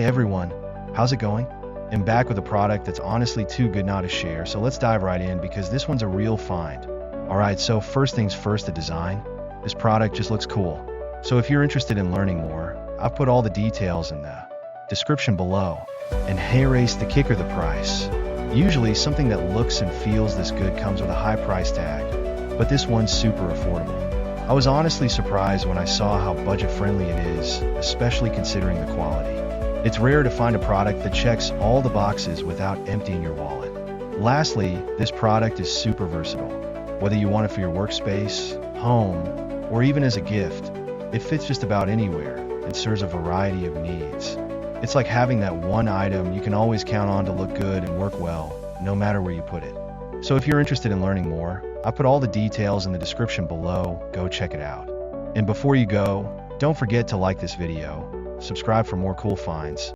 Hey everyone, how's it going? I'm back with a product that's honestly too good not to share, so let's dive right in because this one's a real find. Alright, so first things first, the design. This product just looks cool. So if you're interested in learning more, I've put all the details in the description below. And hey race, the kicker, the price. Usually something that looks and feels this good comes with a high price tag, but this one's super affordable. I was honestly surprised when I saw how budget-friendly it is, especially considering the quality. It's rare to find a product that checks all the boxes without emptying your wallet. Lastly, this product is super versatile. Whether you want it for your workspace, home, or even as a gift, it fits just about anywhere and serves a variety of needs. It's like having that one item you can always count on to look good and work well, no matter where you put it. So if you're interested in learning more, I put all the details in the description below, go check it out. And before you go, don't forget to like this video, subscribe for more cool finds.